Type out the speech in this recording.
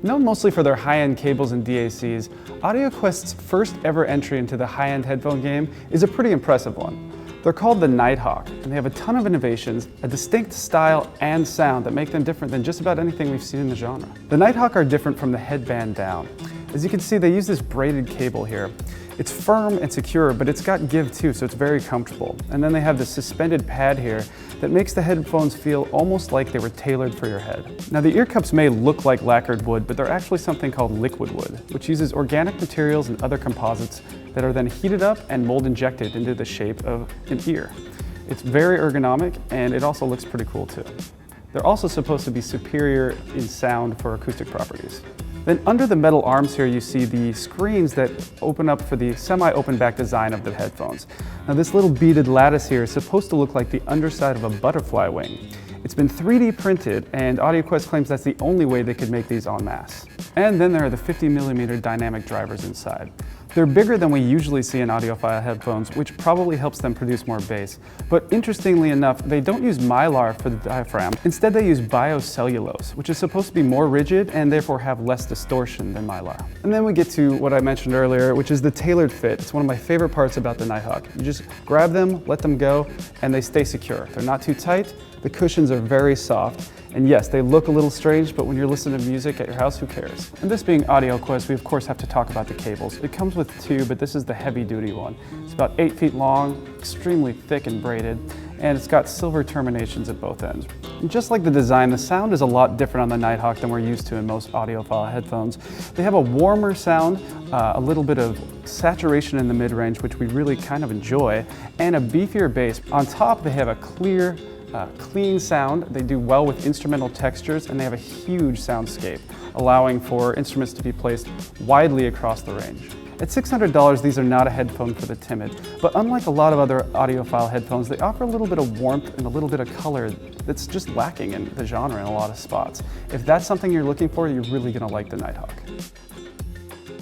Known mostly for their high-end cables and DACs, Audioquest's first ever entry into the high-end headphone game is a pretty impressive one. They're called the Nighthawk, and they have a ton of innovations, a distinct style and sound that make them different than just about anything we've seen in the genre. The Nighthawk are different from the headband down. As you can see, they use this braided cable here. It's firm and secure, but it's got give too, so it's very comfortable. And then they have this suspended pad here that makes the headphones feel almost like they were tailored for your head. Now the ear cups may look like lacquered wood, but they're actually something called liquid wood, which uses organic materials and other composites that are then heated up and mold injected into the shape of an ear. It's very ergonomic, and it also looks pretty cool too. They're also supposed to be superior in sound for acoustic properties. Then under the metal arms here, you see the screens that open up for the semi-open back design of the headphones. Now this little beaded lattice here is supposed to look like the underside of a butterfly wing. It's been 3D printed, and Audioquest claims that's the only way they could make these en masse. And then there are the 50mm dynamic drivers inside. They're bigger than we usually see in audiophile headphones, which probably helps them produce more bass. But interestingly enough, they don't use mylar for the diaphragm. Instead, they use biocellulose, which is supposed to be more rigid and therefore have less distortion than mylar. And then we get to what I mentioned earlier, which is the tailored fit. It's one of my favorite parts about the Nighthawk. You just grab them, let them go, and they stay secure. They're not too tight. The cushions are very soft. And yes, they look a little strange, but when you're listening to music at your house, who cares? And this being Audioquest, we of course have to talk about the cables. It comes with two, but this is the heavy duty one. It's about 8 feet long, extremely thick and braided, and it's got silver terminations at both ends. And just like the design, the sound is a lot different on the Nighthawk than we're used to in most audiophile headphones. They have a warmer sound, a little bit of saturation in the mid-range, which we really kind of enjoy, and a beefier bass. On top, they have a clear, clean sound. They do well with instrumental textures, and they have a huge soundscape, allowing for instruments to be placed widely across the range. At $600, these are not a headphone for the timid, but unlike a lot of other audiophile headphones, they offer a little bit of warmth and a little bit of color that's just lacking in the genre in a lot of spots. If that's something you're looking for, you're really gonna like the Nighthawk.